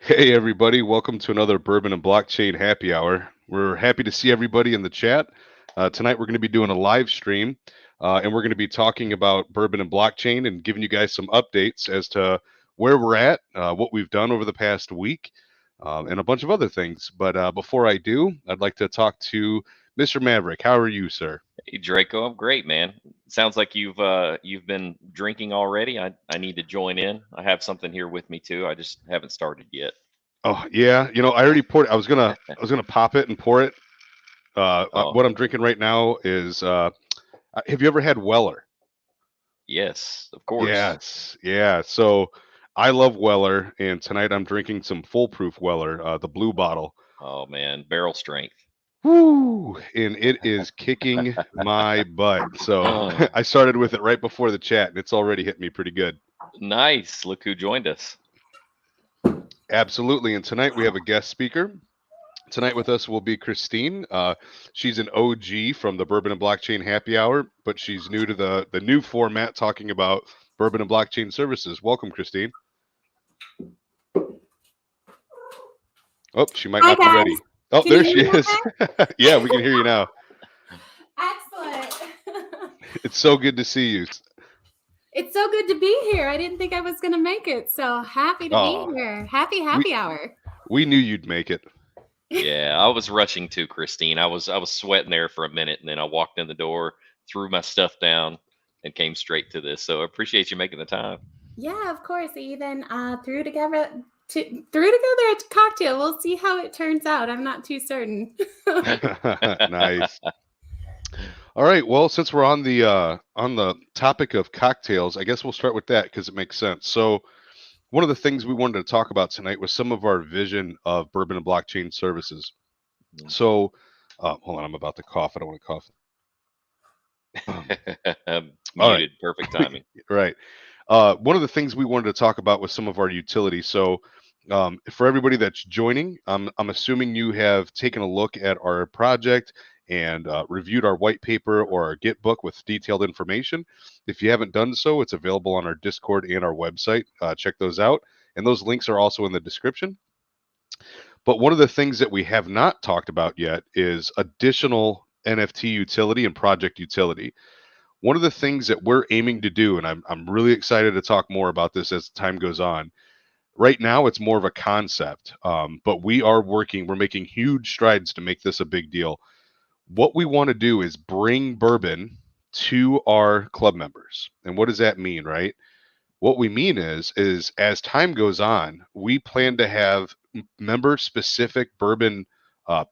Hey, everybody. Welcome to another Bourbon and Blockchain Happy Hour. We're happy to see everybody in the chat. Tonight, we're going to be doing a live stream, and we're going to be talking about Bourbon and Blockchain and giving you guys some updates as to where we're at, what we've done over the past week, and a bunch of other things. But before I do, I'd like to talk to Mr. Maverick. How are you, sir? Hey Draco, I'm great, man. Sounds like you've been drinking already. I need to join in. I have something here with me too. I just haven't started yet. Oh, yeah. I already poured. I was gonna pop it and pour it. Oh, What I'm drinking right now is. Have you ever had Weller? yes, of course. Yes, yeah. So I love Weller, and tonight I'm drinking some foolproof Weller, the blue bottle. Oh man, barrel strength. Woo! And it is kicking my butt. So Oh, I started with it right before the chat, and it's already hit me pretty good. nice. Look who joined us. Absolutely. And tonight we have a guest speaker. Tonight with us will be Christine. She's an OG from the Bourbon and Blockchain Happy Hour, but she's new to the new format, talking about Bourbon and Blockchain services. Welcome, Christine. Oh, she might Hi not be guys. ready. Oh, Can you there hear she me is. okay? Yeah, we can hear you now. Excellent. It's so good to see you. It's so good to be here. I didn't think I was going to make it. So happy to be Oh, here. Happy we happy hour. we knew you'd make it. Yeah, I was rushing to Christine. I was sweating there for a minute, and then I walked in the door, threw my stuff down, and came straight to this. So I appreciate you making the time. Yeah, of course. I even threw together a cocktail. We'll see how it turns out. I'm not too certain. Nice. All right. Well, since we're on the topic of cocktails, I guess we'll start with that because it makes sense. So, one of the things we wanted to talk about tonight was some of our vision of bourbon and blockchain services. So, hold on, I'm about to cough. I don't want to cough. All right. Muted, perfect timing. Right. One of the things we wanted to talk about was some of our utilities. So, for everybody that's joining, I'm assuming you have taken a look at our project and reviewed our white paper or our Git book with detailed information. If you haven't done so, it's available on our Discord and our website. Check those out. And those links are also in the description. But one of the things that we have not talked about yet is additional NFT utility and project utility. One of the things that we're aiming to do, and I'm really excited to talk more about this as time goes on. Right now, it's more of a concept, but we're making huge strides to make this a big deal. What we want to do is bring bourbon to our club members. And what does that mean, right? What we mean is as time goes on, we plan to have member specific bourbon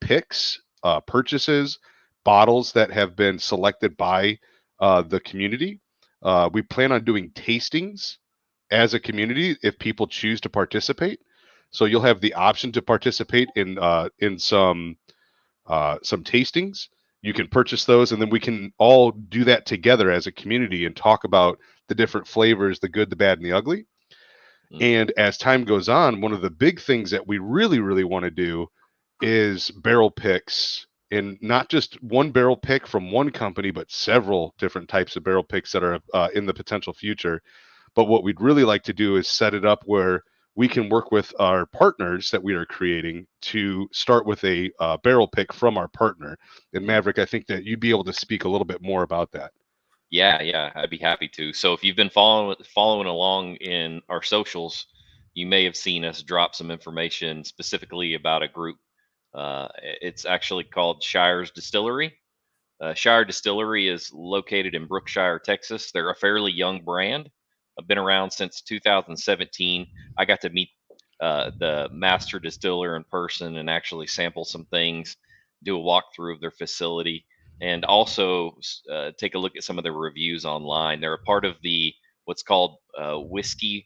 picks, purchases, bottles that have been selected by the community. We plan on doing tastings as a community if people choose to participate. So you'll have the option to participate in some tastings. You can purchase those, and then we can all do that together as a community and talk about the different flavors, the good, the bad, and the ugly. Mm. And as time goes on, one of the big things that we really, really want to do is barrel picks, and not just one barrel pick from one company, but several different types of barrel picks that are in the potential future. But what we'd really like to do is set it up where we can work with our partners that we are creating to start with a barrel pick from our partner. And Mm. Maverick, I think that you'd be able to speak a little bit more about that. Yeah, I'd be happy to. So if you've been following along in our socials, you may have seen us drop some information specifically about a group. It's actually called Shire's Distillery. Shire Distillery is located in Brookshire, Texas. They're a fairly young brand. I've been around since 2017. I got to meet the master distiller in person and actually sample some things, do a walkthrough of their facility, and also take a look at some of their reviews online. They're a part of the what's called the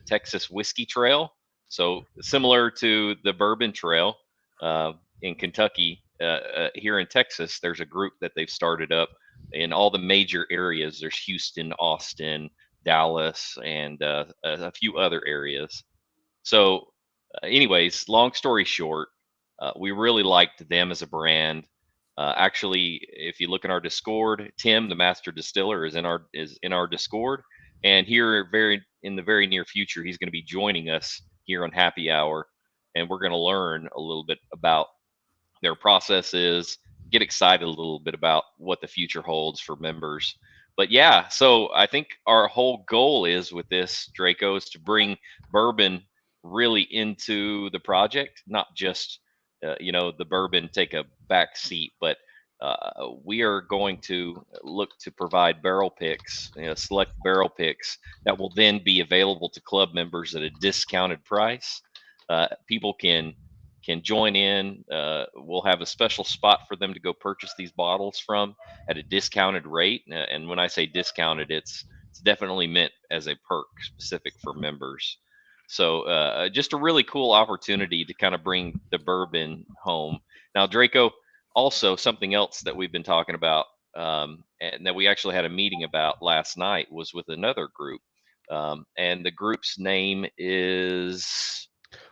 Texas Whiskey Trail. So similar to the Bourbon Trail in Kentucky, here in Texas, there's a group that they've started up in all the major areas. There's Houston, Austin, Dallas, and a few other areas. So, anyways, long story short, we really liked them as a brand. Actually, if you look in our Discord, Tim, the master distiller, is in our Discord, and here very in the very near future, he's going to be joining us here on Happy Hour, and we're going to learn a little bit about their processes, get excited a little bit about what the future holds for members. But yeah, so I think our whole goal is with this, Draco, is to bring bourbon really into the project, not just the bourbon take a back seat, but we are going to look to provide barrel picks, select barrel picks that will then be available to club members at a discounted price. People can join in. We'll have a special spot for them to go purchase these bottles from at a discounted rate. And when I say discounted, it's definitely meant as a perk specific for members. So just a really cool opportunity to kind of bring the bourbon home. Now, Draco, also something else that we've been talking about and that we actually had a meeting about last night was with another group. And the group's name is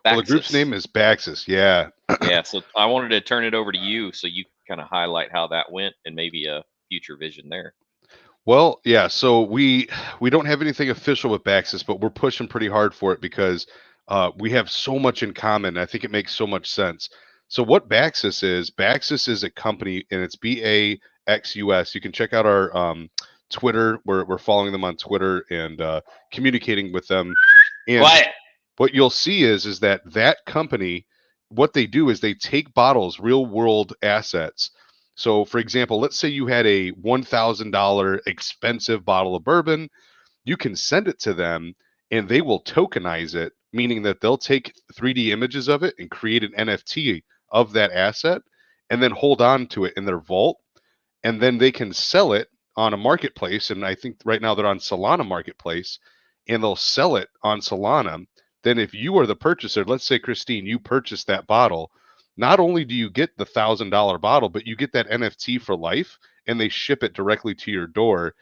Well, the group's Baxis. name is Baxis. Yeah. Yeah. So I wanted to turn it over to you so you kind of highlight how that went and maybe a future vision there. Well, yeah. So we don't have anything official with Baxis, but we're pushing pretty hard for it because we have so much in common. I think it makes so much sense. So what Baxis is a company, and it's BAXUS. You can check out our Twitter. We're following them on Twitter and communicating with them. And what you'll see is that company, what they do is they take bottles, real world assets. So, for example, let's say you had a $1,000 expensive bottle of bourbon. You can send it to them and they will tokenize it, meaning that they'll take 3D images of it and create an NFT of that asset and then hold on to it in their vault. And then they can sell it on a marketplace. And I think right now they're on Solana Marketplace, and they'll sell it on Solana. Then if you are the purchaser, let's say, Christine, you purchased that bottle, not only do you get the $1,000 bottle, but you get that NFT for life, and they ship it directly to your door.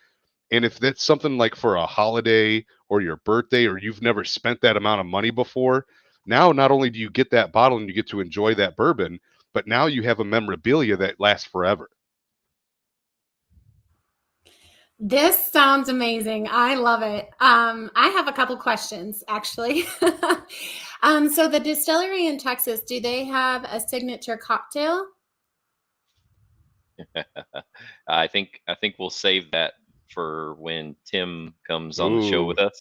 And if that's something like for a holiday or your birthday, or you've never spent that amount of money before, now not only do you get that bottle and you get to enjoy that bourbon, but now you have a memorabilia that lasts forever. This sounds amazing. I love it. I have a couple questions, actually. So the distillery in Texas, do they have a signature cocktail? I think we'll save that for when Tim comes on the show with us.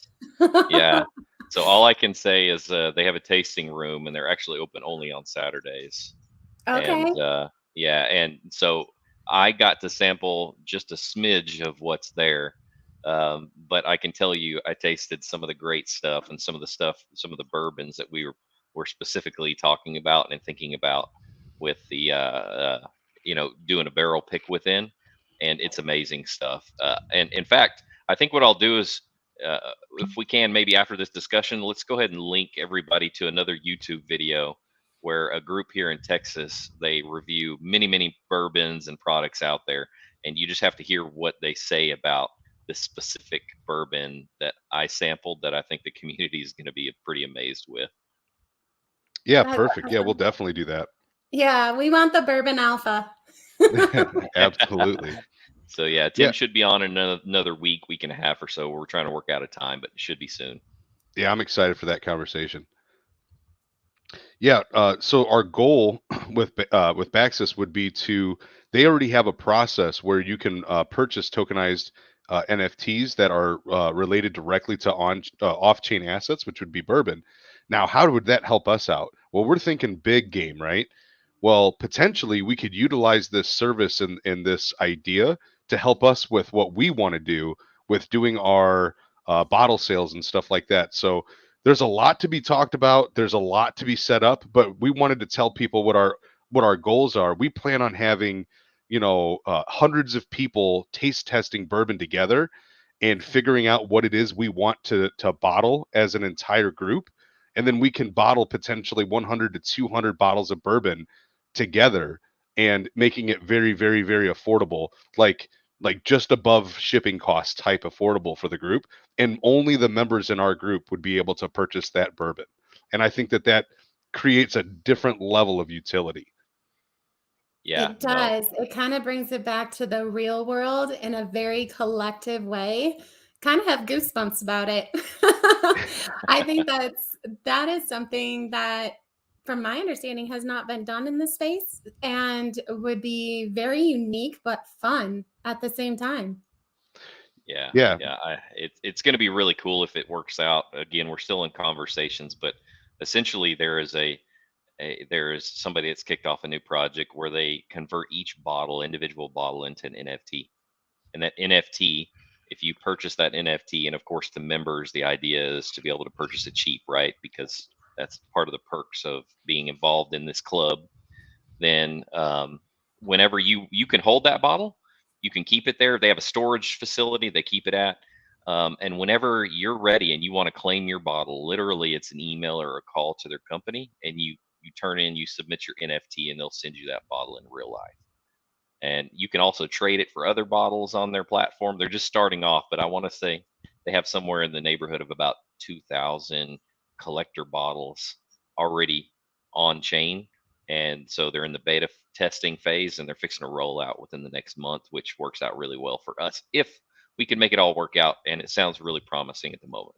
Yeah. So all I can say is they have a tasting room, and they're actually open only on Saturdays. Okay. And yeah, and so I got to sample just a smidge of what's there. But I can tell you, I tasted some of the great stuff and some of the bourbons that we were specifically talking about and thinking about with the doing a barrel pick within, and it's amazing stuff. And in fact, I think what I'll do is, if we can, maybe after this discussion, let's go ahead and link everybody to another YouTube video where a group here in Texas, they review many bourbons and products out there, and you just have to hear what they say about this specific bourbon that I sampled that I think the community is going to be pretty amazed with. Yeah, perfect. Yeah, we'll definitely do that. Yeah, we want the bourbon alpha. Absolutely. So yeah, Tim should be on in another week and a half or so. We're trying to work out a time, but it should be soon. Yeah, I'm excited for that conversation. Yeah, so our goal with Baxis would be they already have a process where you can purchase tokenized NFTs that are related directly to off-chain assets, which would be bourbon. Now, how would that help us out? Well, we're thinking big game, right? Well, potentially we could utilize this service and this idea to help us with what we want to do with doing our bottle sales and stuff like that. So there's a lot to be talked about. There's a lot to be set up, but we wanted to tell people what our goals are. We plan on having, hundreds of people taste testing bourbon together and figuring out what it is we want to bottle as an entire group. And then we can bottle potentially 100 to 200 bottles of bourbon together and making it very, very, very affordable, like just above shipping cost type affordable for the group. And only the members in our group would be able to purchase that bourbon. And I think that creates a different level of utility. Yeah, it does. It kind of brings it back to the real world in a very collective way. kind of have goosebumps about it. I think that is something that, from my understanding, has not been done in this space and would be very unique but fun at the same time. Yeah, Yeah, it's going to be really cool if it works out. Again, we're still in conversations, but essentially there is there is somebody that's kicked off a new project where they convert each individual bottle, into an NFT. And that NFT, if you purchase that NFT, and of course the members, the idea is to be able to purchase it cheap, right? Because that's part of the perks of being involved in this club. Then whenever you can hold that bottle, you can keep it there. They have a storage facility they keep it at. And whenever you're ready and you want to claim your bottle, literally it's an email or a call to their company, and you submit your NFT, and they'll send you that bottle in real life. And you can also trade it for other bottles on their platform. They're just starting off, but I want to say they have somewhere in the neighborhood of about 2,000 collector bottles already on chain. And so they're in the beta testing phase, and they're fixing to roll out within the next month, which works out really well for us if we can make it all work out. And it sounds really promising at the moment.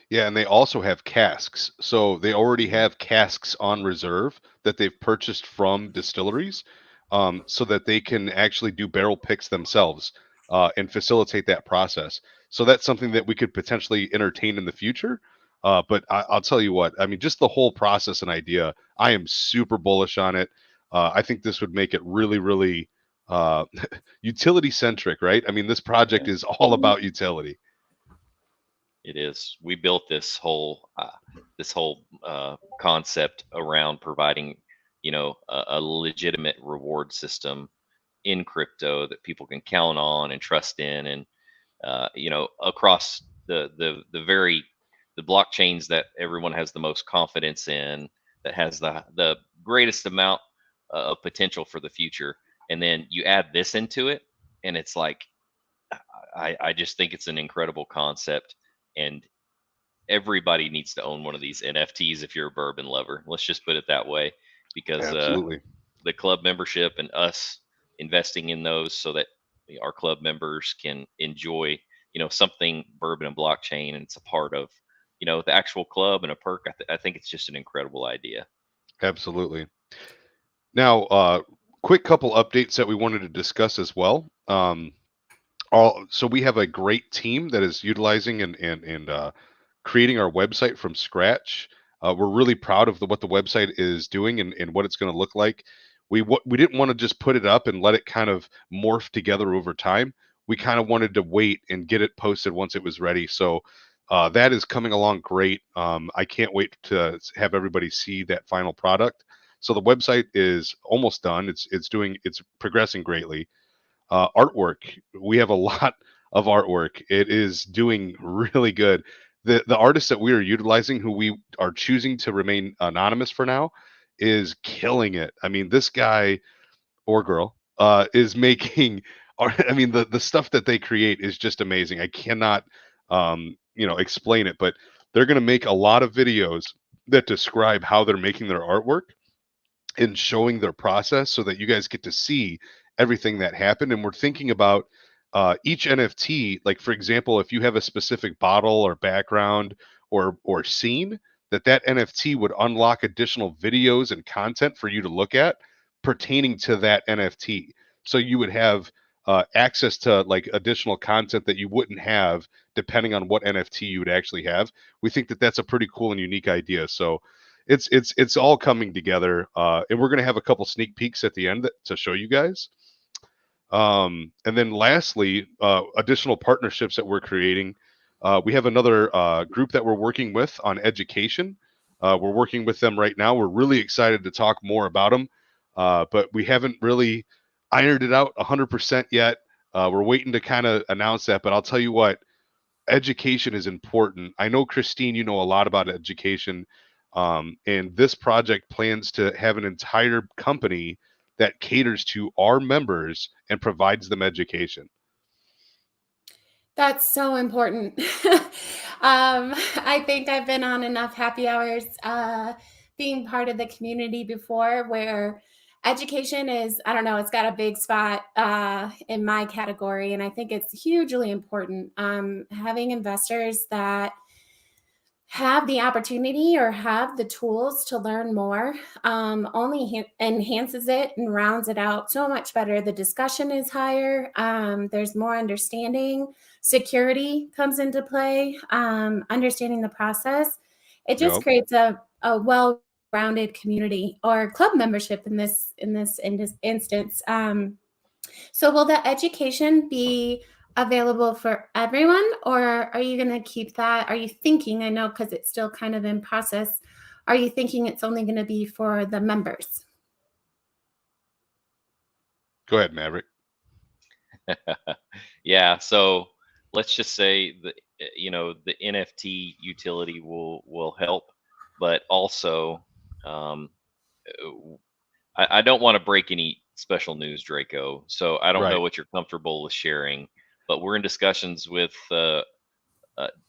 yeah, and they also have casks. So they already have casks on reserve that they've purchased from distilleries, so that they can actually do barrel picks themselves, and facilitate that process. So that's something that we could potentially entertain in the future. But I'll tell you what, I mean, just the whole process and idea, I am super bullish on it. I think this would make it really, really utility centric, right? I mean, this project Yeah. is all about utility. It is. We built this whole concept around providing, a legitimate reward system in crypto that people can count on and trust in, and across the blockchains that everyone has the most confidence in, that has the greatest amount of potential for the future. And then you add this into it, and it's like, I just think it's an incredible concept, and everybody needs to own one of these NFTs if you're a bourbon lover. Let's just put it that way, because Absolutely. the club membership and us investing in those so that our club members can enjoy, something bourbon and blockchain, and it's a part of, the actual club and a perk. I think it's just an incredible idea. Absolutely. Now, quick couple updates that we wanted to discuss as well. So we have a great team that is utilizing and creating our website from scratch. We're really proud of what the website is doing and what it's going to look like. We didn't want to just put it up and let it kind of morph together over time. We kind of wanted to wait and get it posted once it was ready. So that is coming along great. I can't wait to have everybody see that final product. So the website is almost done. It's progressing greatly. Artwork, we have a lot of artwork. It is doing really good. The artist that we are utilizing, who we are choosing to remain anonymous for now, is killing it. I mean, this guy or girl is making art. I mean, the stuff that they create is just amazing. I cannot explain it, but they're going to make a lot of videos that describe how they're making their artwork and showing their process, so that you guys get to see everything that happened. And we're thinking about each NFT, like for example, if you have a specific bottle or background or scene, that NFT would unlock additional videos and content for you to look at pertaining to that NFT. So you would have access to like additional content that you wouldn't have depending on what NFT you would actually have. We think that that's a pretty cool and unique idea. So it's all coming together, and we're going to have a couple sneak peeks at the end to show you guys. And then lastly, additional partnerships that we're creating. We have another group that we're working with on education. We're working with them right now. We're really excited to talk more about them, but we haven't really ironed it out 100% yet. We're waiting to kind of announce that, but I'll tell you what, education is important. I know, Christine, you know a lot about education, and this project plans to have an entire company that caters to our members and provides them education. That's so important. I think I've been on enough happy hours being part of the community before where education is, I don't know, it's got a big spot in my category, and I think it's hugely important. Having investors that have the opportunity or have the tools to learn more only enhances it and rounds it out so much better. The discussion is higher. There's more understanding. Security comes into play. Understanding the process. It just Yep. creates a well-rounded community or club membership in this instance. So will the education be available for everyone, or are you going to keep that? Are you thinking, I know because it's still kind of in process, are you thinking it's only going to be for the members? Go ahead, Maverick. Yeah, so let's just say that the NFT utility will help, but also um, I don't want to break any special news, Draco. So I don't know Right. what you're comfortable with sharing, but we're in discussions with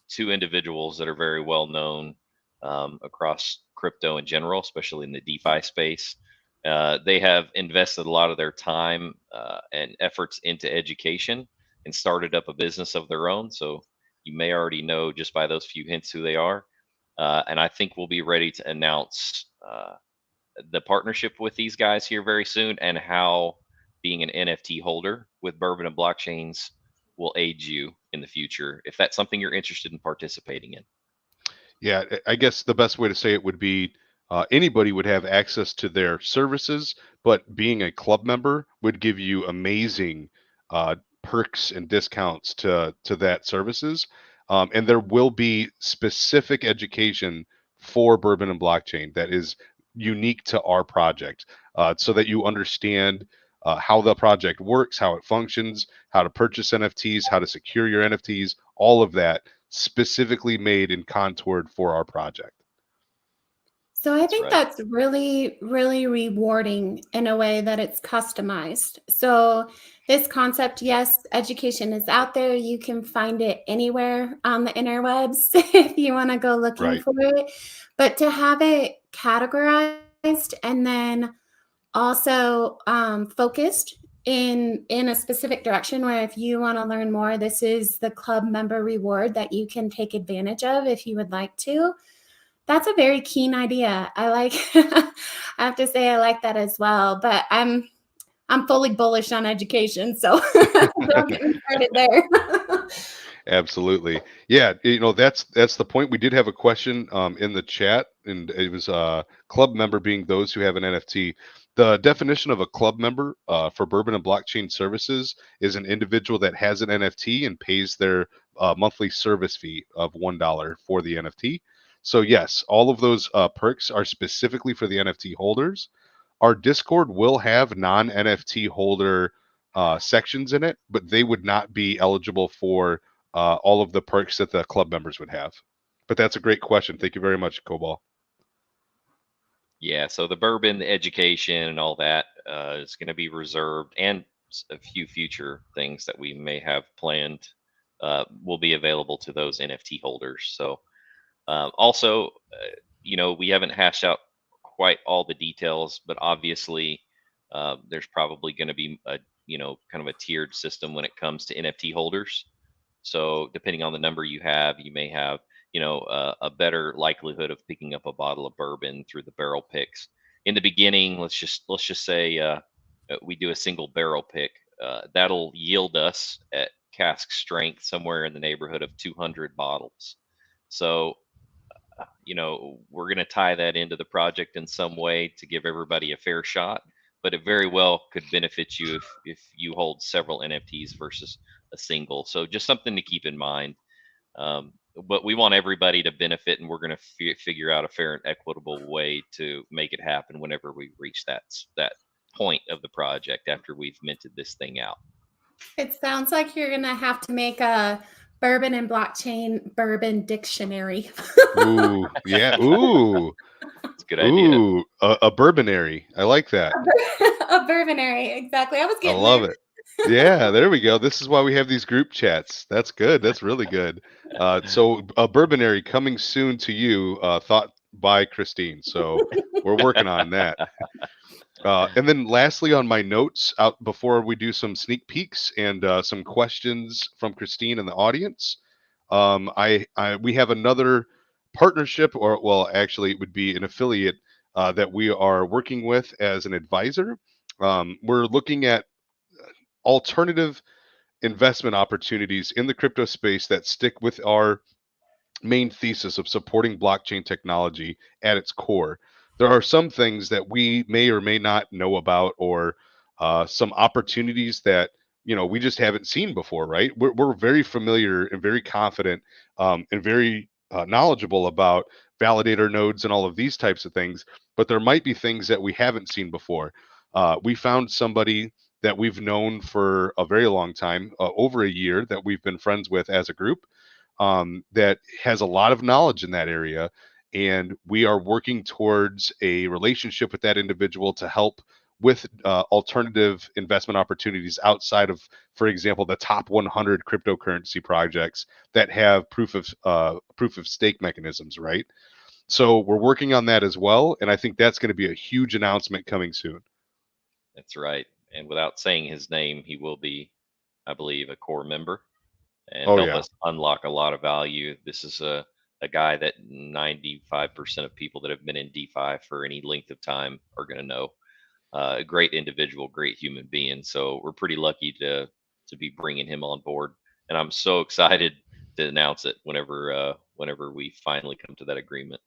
two individuals that are very well known across crypto in general, especially in the DeFi space. They have invested a lot of their time and efforts into education and started up a business of their own. So you may already know just by those few hints who they are. And I think we'll be ready to announce the partnership with these guys here very soon and how being an NFT holder with Bourbon and Blockchains will aid you in the future if that's something you're interested in participating in. Yeah, I guess the best way to say it would be anybody would have access to their services, but being a club member would give you amazing perks and discounts to that services. And there will be specific education for Bourbon and Blockchain that is unique to our project, so that you understand how the project works, how it functions, how to purchase NFTs, how to secure your NFTs, all of that specifically made and contoured for our project. So I That's think right. that's really, really rewarding in a way that it's customized. So this concept, yes, education is out there. You can find it anywhere on the interwebs if you want to go looking Right. for it. But to have it categorized and then also focused in a specific direction where if you want to learn more, this is the club member reward that you can take advantage of if you would like to. That's a very keen idea. I like I have to say I like that as well, but I'm fully bullish on education, so don't get me started there. Absolutely. Yeah, that's the point. We did have a question in the chat, and it was club member being those who have an NFT. The definition of a club member for Bourbon and Blockchain Services is an individual that has an NFT and pays their monthly service fee of $1 for the NFT. So yes, all of those perks are specifically for the NFT holders. Our Discord will have non-NFT holder sections in it, but they would not be eligible for all of the perks that the club members would have. But that's a great question. Thank you very much, Cobal. Yeah, so the bourbon, the education, and all that is going to be reserved, and a few future things that we may have planned will be available to those NFT holders. So also, we haven't hashed out quite all the details, but obviously, there's probably going to be a kind of a tiered system when it comes to NFT holders. So depending on the number you have, you may have a better likelihood of picking up a bottle of bourbon through the barrel picks. In the beginning, let's just say we do a single barrel pick. That'll yield us at cask strength somewhere in the neighborhood of 200 bottles. So we're going to tie that into the project in some way to give everybody a fair shot, but it very well could benefit you if you hold several NFTs versus a single. So just something to keep in mind. But we want everybody to benefit, and we're going to figure out a fair and equitable way to make it happen whenever we reach that point of the project after we've minted this thing out. It sounds like you're gonna have to make a Bourbon and Blockchain bourbon dictionary. Ooh, yeah. Ooh, It's a good idea. ooh, a bourbonary. I like that. A bourbonary, exactly. I was I getting love there. it. Yeah, there we go. This is why we have these group chats. That's good. That's really good. So a bourbonary coming soon to you. Thought by Christine. So we're working on that. And then lastly, on my notes out before we do some sneak peeks and some questions from Christine and the audience, we have another partnership, or well, actually, it would be an affiliate that we are working with as an advisor. We're looking at alternative investment opportunities in the crypto space that stick with our main thesis of supporting blockchain technology at its core. There are some things that we may or may not know about, or some opportunities that we just haven't seen before. Right? We're very familiar and very confident and very knowledgeable about validator nodes and all of these types of things, but there might be things that we haven't seen before. We found somebody that we've known for a very long time, over a year, that we've been friends with as a group, that has a lot of knowledge in that area. And we are working towards a relationship with that individual to help with alternative investment opportunities outside of, for example, the top 100 cryptocurrency projects that have proof of stake mechanisms, right? So we're working on that as well, and I think that's going to be a huge announcement coming soon. That's right. And without saying his name, he will be, I believe, a core member and Oh help yeah. us unlock a lot of value. This is a guy that 95% of people that have been in DeFi for any length of time are going to know. A great individual, great human being. So we're pretty lucky to be bringing him on board, and I'm so excited to announce it whenever we finally come to that agreement.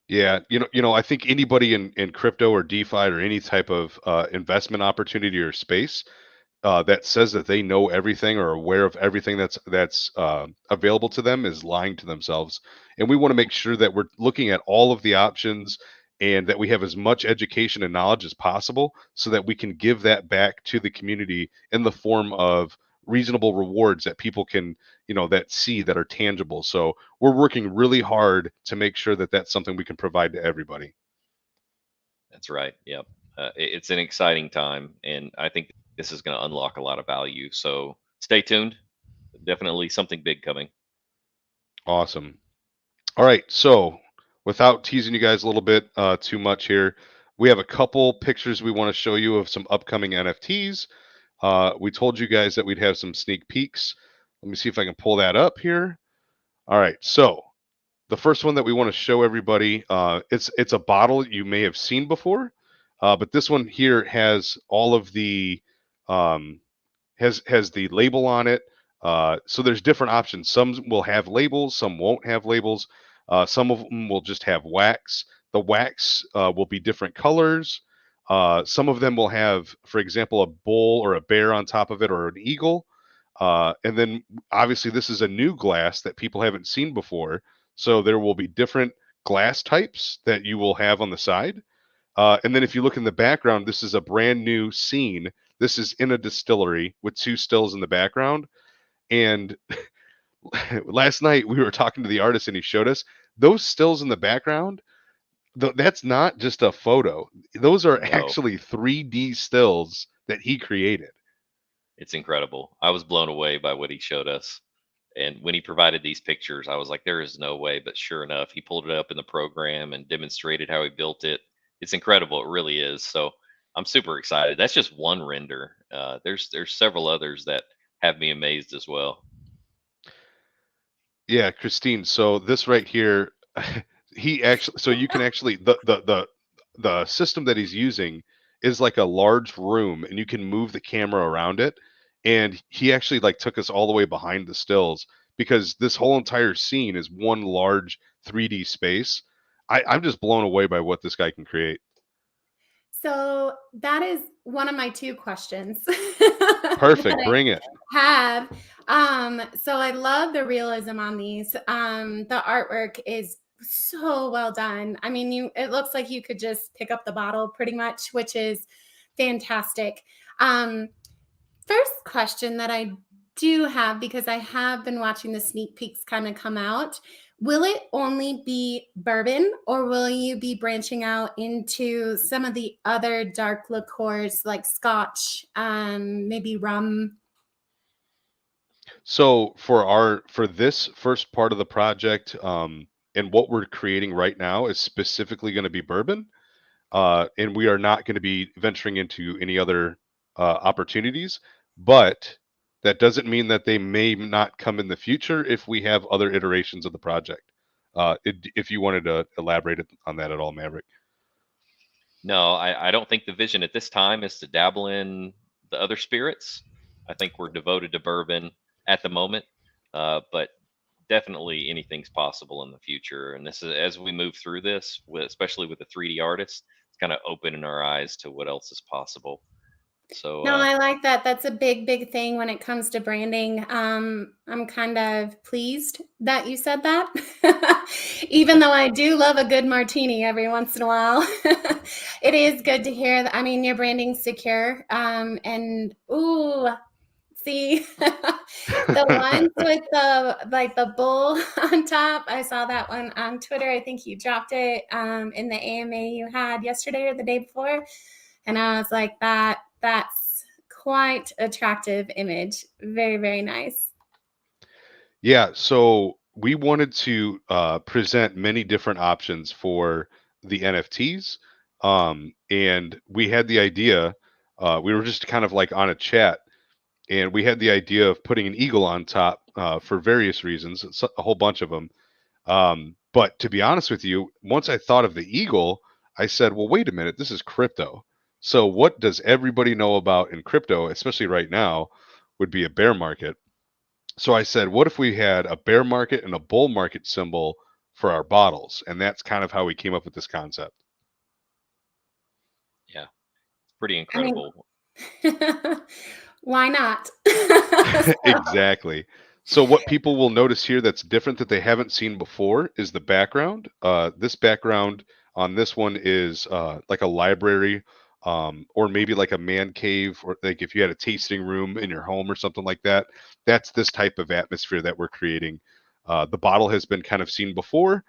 Yeah, I think anybody in crypto or DeFi or any type of investment opportunity or space that says that they know everything or aware of everything that's available to them is lying to themselves. And we want to make sure that we're looking at all of the options and that we have as much education and knowledge as possible so that we can give that back to the community in the form of reasonable rewards that people can, that see that are tangible. So we're working really hard to make sure that that's something we can provide to everybody. That's right. Yep. It's an exciting time, and I think this is going to unlock a lot of value. So stay tuned. Definitely something big coming. Awesome. All right, so without teasing you guys a little bit too much here, we have a couple pictures we want to show you of some upcoming NFTs. We told you guys that we'd have some sneak peeks. Let me see if I can pull that up here. All right, so the first one that we want to show everybody, it's a bottle you may have seen before, but this one here has all of the um, has the label on it. So there's different options. Some will have labels, some won't have labels. Some of them will just have wax. The wax will be different colors. Some of them will have, for example, a bull or a bear on top of it, or an eagle. And then obviously this is a new glass that people haven't seen before. So there will be different glass types that you will have on the side. And then if you look in the background, this is a brand new scene. This is in a distillery with two stills in the background. And last night we were talking to the artist and he showed us those stills in the background. That's not just a photo. Those are No, actually 3D stills that he created. it's incredible. I was blown away by what he showed us. And when he provided these pictures, I was like, there is no way. But sure enough, he pulled it up in the program and demonstrated how he built it. It's incredible. It really is. So I'm super excited. That's just one render. There's several others that have me amazed as well. Yeah, Christine. So this right here, he actually, so you can actually the system that he's using is like a large room, and you can move the camera around it. And he actually like took us all the way behind the stills because this whole entire scene is one large 3D space. I'm just blown away by what this guy can create. So that is one of my two questions Perfect, that bring it. I have. So I love the realism on these. The artwork is so well done. I mean, it looks like you could just pick up the bottle pretty much, which is fantastic. Um, First question that I do have, because I have been watching the sneak peeks kind of come out, will it only be bourbon, or will you be branching out into some of the other dark liqueurs like scotch, maybe rum? So for this first part of the project, and what we're creating right now is specifically going to be bourbon. And we are not going to be venturing into any other opportunities. But that doesn't mean that they may not come in the future if we have other iterations of the project. If you wanted to elaborate on that at all, Maverick. No, I don't think the vision at this time is to dabble in the other spirits. I think we're devoted to bourbon at the moment, but definitely anything's possible in the future. And this is as we move through this, especially with the 3D artists, it's kind of opening our eyes to what else is possible. So No, I like that. That's a big, big thing when it comes to branding. I'm kind of pleased that you said that, even though I do love a good martini every once in a while. It is good to hear that. I mean, your branding's secure. And ooh, see the ones with the bull on top. I saw that one on Twitter. I think you dropped it in the AMA you had yesterday or the day before. And I was like, that's quite attractive image. Very, very nice. Yeah, so we wanted to present many different options for the NFTs. And we had the idea, we were just kind of like on a chat, and we had the idea of putting an eagle on top for various reasons, a whole bunch of them. But to be honest with you, once I thought of the eagle, I said, well, wait a minute, this is crypto. So what does everybody know about in crypto, especially right now, would be a bear market. So I said, what if we had a bear market and a bull market symbol for our bottles? And that's kind of how we came up with this concept. yeah, it's pretty incredible. I mean, why not? Exactly. So what people will notice here that's different that they haven't seen before is the background. This background on this one is like a library, or maybe like a man cave, or like if you had a tasting room in your home or something like that. That's this type of atmosphere that we're creating. The bottle has been kind of seen before,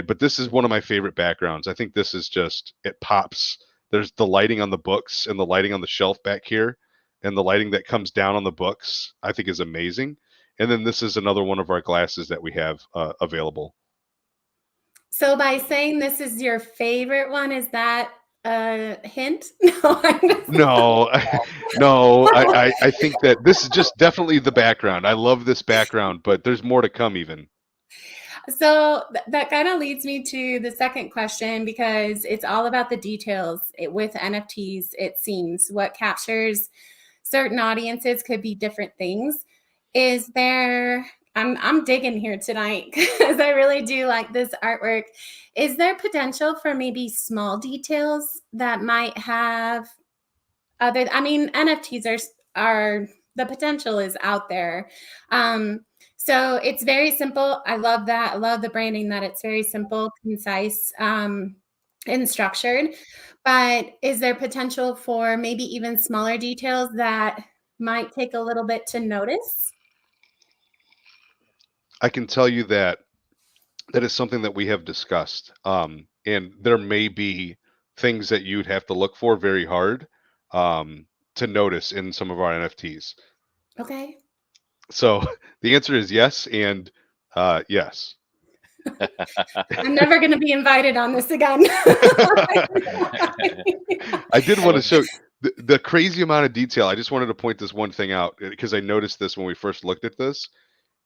but this is one of my favorite backgrounds. I think this is just, it pops. There's the lighting on the books and the lighting on the shelf back here, and the lighting that comes down on the books, I think is amazing. And then this is another one of our glasses that we have available. So by saying this is your favorite one, is that a hint? No, no, I think that this is just definitely the background. I love this background, but there's more to come even. So that kind of leads me to the second question, because it's all about the details with NFTs. It seems what captures certain audiences could be different things. Is there, I'm digging here tonight because I really do like this artwork. Is there potential for maybe small details that might have other, I mean, NFTs are the potential is out there. So it's very simple. I love that. I love the branding, that it's very simple, concise, and structured. But is there potential for maybe even smaller details that might take a little bit to notice? I can tell you that that is something that we have discussed. And there may be things that you'd have to look for very hard to notice in some of our NFTs. Okay. So the answer is yes, and yes. I'm never going to be invited on this again. I did want to show the crazy amount of detail. I just wanted to point this one thing out because I noticed this when we first looked at this.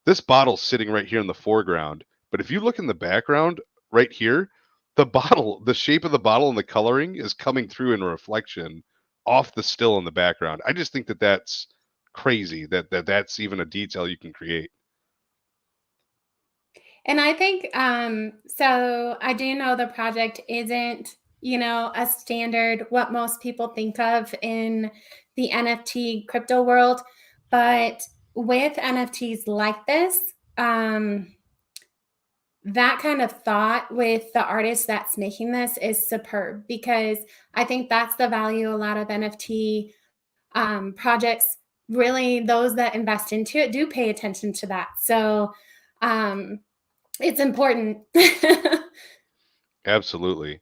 This bottle's sitting right here in the foreground, but if you look in the background right here, the bottle, the shape of the bottle and the coloring is coming through in a reflection off the still in the background. I just think that that's crazy that's even a detail you can create. And I think, so I do know the project isn't, a standard, what most people think of in the NFT crypto world. But with NFTs like this, that kind of thought with the artist that's making this is superb, because I think that's the value. A lot of NFT projects, really, those that invest into it do pay attention to that. So it's important. Absolutely.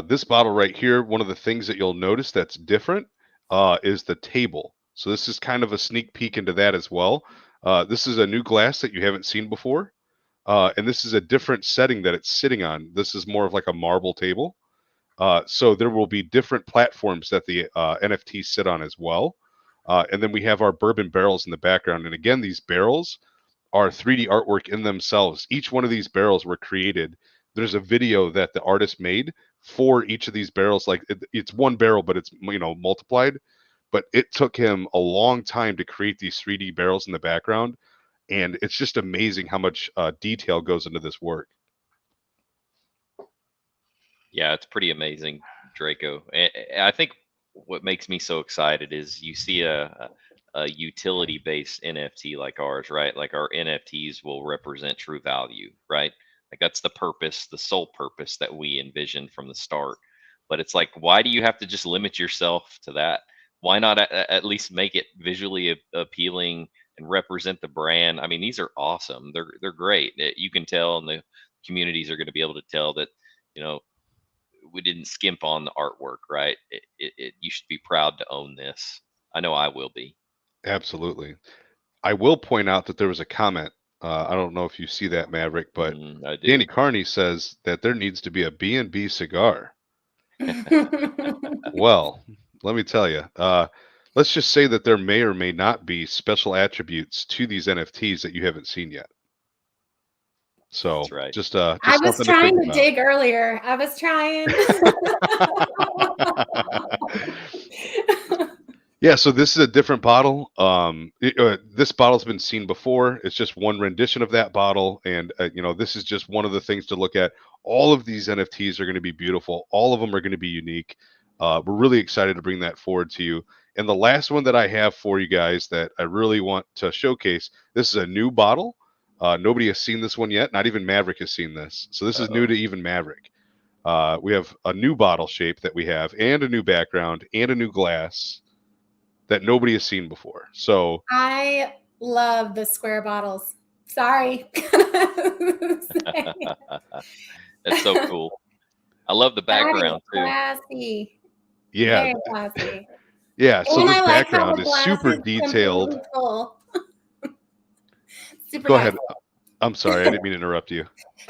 This bottle right here, one of the things that you'll notice that's different is the table. So this is kind of a sneak peek into that as well. This is a new glass that you haven't seen before. and this is a different setting that it's sitting on. This is more of like a marble table. So there will be different platforms that the NFTs sit on as well. And then we have our bourbon barrels in the background. And again, these barrels are 3D artwork in themselves. Each one of these barrels were created. There's a video that the artist made for each of these barrels. Like it's one barrel, but it's multiplied. But it took him a long time to create these 3D barrels in the background, and it's just amazing how much detail goes into this work. Yeah, it's pretty amazing, Draco. I think what makes me so excited is you see a utility-based NFT like ours, right? Like our NFTs will represent true value, right? Like that's the purpose, the sole purpose that we envisioned from the start. But it's like, why do you have to just limit yourself to that? Why not at least make it visually appealing and represent the brand? I mean, these are awesome. They're great. You can tell, and the communities are going to be able to tell that, you know, we didn't skimp on the artwork, right? You should be proud to own this. I know I will be. Absolutely. I will point out that there was a comment. I don't know if you see that, Maverick, but I do. Danny Carney says that there needs to be a B&B cigar. Well, let me tell you. Let's just say that there may or may not be special attributes to these NFTs that you haven't seen yet. So That's right. just I was something trying to to dig earlier. I was trying. Yeah, so this is a different bottle. This bottle's been seen before. It's just one rendition of that bottle, and this is just one of the things to look at. All of these NFTs are going to be beautiful. All of them are going to be unique. We're really excited to bring that forward to you. And the last one that I have for you guys that I really want to showcase. This is a new bottle. Nobody has seen this one yet. Not even Maverick has seen this. So this is new to even Maverick. We have a new bottle shape that we have, and a new background, and a new glass that nobody has seen before. So I love the square bottles. Sorry. That's so cool. I love the background too. Classy. Yeah. Very classy. Yeah. So And this I like how background the is glass super is detailed. completely full. Super Go nice. ahead. I'm sorry. I didn't mean to interrupt you.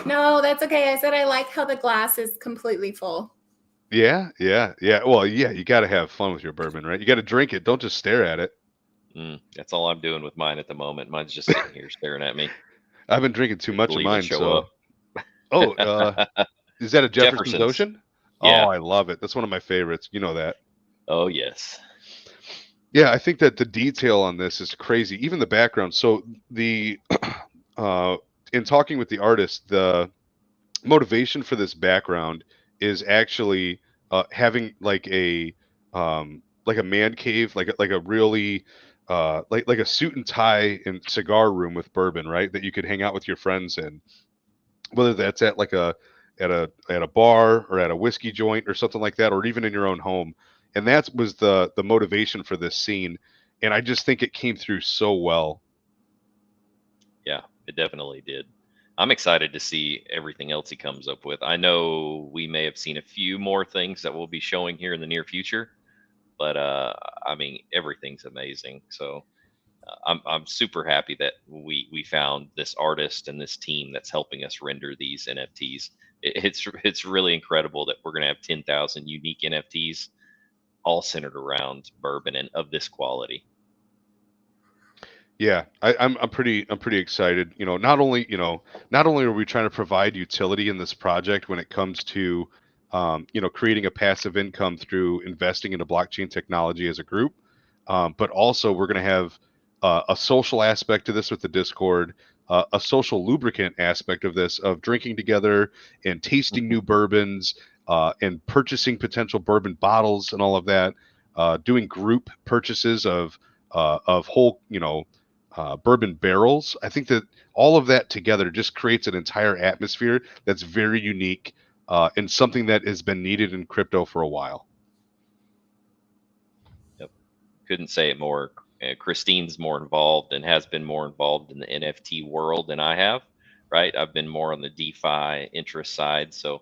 No, that's okay. I said I like how the glass is completely full. Yeah. Well, yeah, you got to have fun with your bourbon, right? You got to drink it. Don't just stare at it. That's all I'm doing with mine at the moment. Mine's just sitting here staring at me. I've been drinking too much of Believe it'll mine. show So, up. Is that a Jefferson's Jefferson's. Ocean? Yeah. Oh, I love it. That's one of my favorites. You know that. Oh, yes. Yeah, I think that the detail on this is crazy. Even the background. So the in talking with the artist, the motivation for this background is actually having like a man cave, like a really like a suit and tie and cigar room with bourbon, right? That you could hang out with your friends in, whether that's at like at a bar or at a whiskey joint or something like that, or even in your own home. And that was the motivation for this scene, and I just think it came through so well. Yeah, it definitely did. I'm excited to see everything else he comes up with. I know we may have seen a few more things that we'll be showing here in the near future, but I mean, everything's amazing. So I'm super happy that we found this artist and this team that's helping us render these NFTs. It's really incredible that we're gonna have 10,000 unique NFTs, all centered around bourbon and of this quality. Yeah, I'm pretty excited. Not only are we trying to provide utility in this project when it comes to creating a passive income through investing into blockchain technology as a group, but also we're going to have a social aspect to this with the Discord, a social lubricant aspect of this, of drinking together and tasting new bourbons, and purchasing potential bourbon bottles and all of that, doing group purchases of whole bourbon barrels. I think that all of that together just creates an entire atmosphere that's very unique, and something that has been needed in crypto for a while. Yep, couldn't say it more. Christine's more involved and has been more involved in the NFT world than I have. Right, I've been more on the DeFi interest side. So,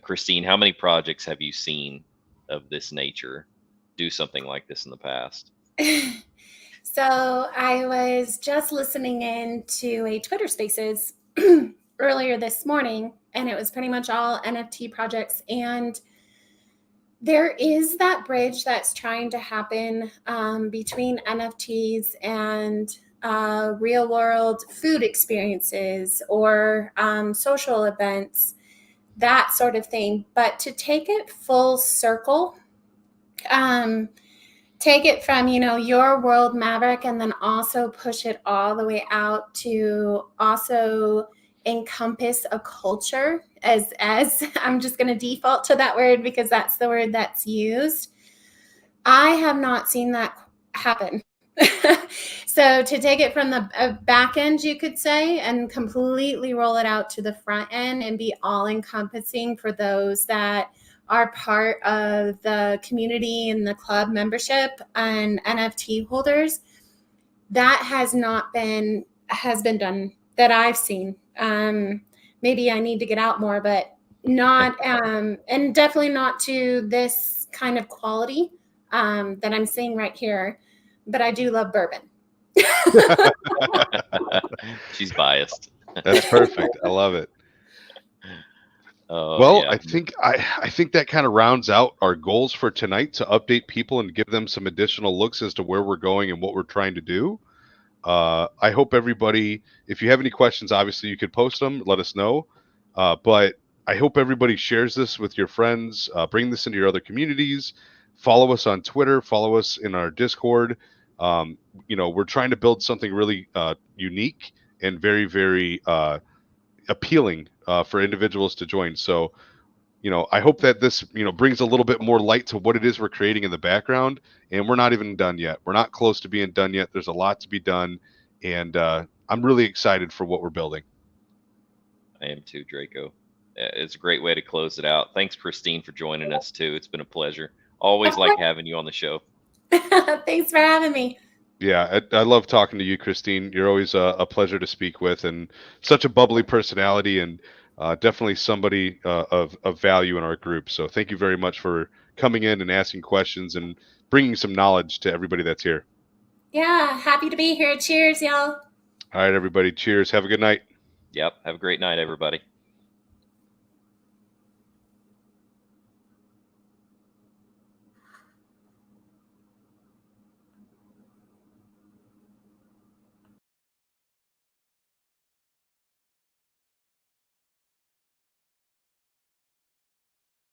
Christine, how many projects have you seen of this nature do something like this in the past? So I was just listening in to a Twitter Spaces earlier this morning, and it was pretty much all NFT projects. And there is that bridge that's trying to happen between NFTs and real world food experiences or social events, that sort of thing. But to take it full circle, take it from, your world maverick, and then also push it all the way out to also encompass a culture, as I'm just going to default to that word because that's the word that's used. I have not seen that happen. So to take it from the back end, you could say, and completely roll it out to the front end and be all encompassing for those that are part of the community and the club membership and NFT holders, that has been done that I've seen. Maybe I need to get out more, but not, and definitely not to this kind of quality that I'm seeing right here. But I do love bourbon. She's biased. That's perfect. I love it. Well, yeah. I think that kind of rounds out our goals for tonight, to update people and give them some additional looks as to where we're going and what we're trying to do. I hope everybody, if you have any questions, obviously you could post them, let us know. But I hope everybody shares this with your friends, bring this into your other communities, follow us on Twitter, follow us in our Discord. We're trying to build something really unique and very, very appealing for individuals to join. So, I hope that this, brings a little bit more light to what it is we're creating in the background. And we're not even done yet. We're not close to being done yet. There's a lot to be done. And I'm really excited for what we're building. I am too, Draco. It's a great way to close it out. Thanks, Christine, for joining us too. It's been a pleasure. Always like having you on the show. Thanks for having me. Yeah, I love talking to you, Christine. You're always a pleasure to speak with, and such a bubbly personality, and definitely somebody of value in our group. So thank you very much for coming in and asking questions and bringing some knowledge to everybody that's here. Yeah, happy to be here. Cheers, y'all. All right, everybody. Cheers. Have a good night. Yep. Have a great night, everybody.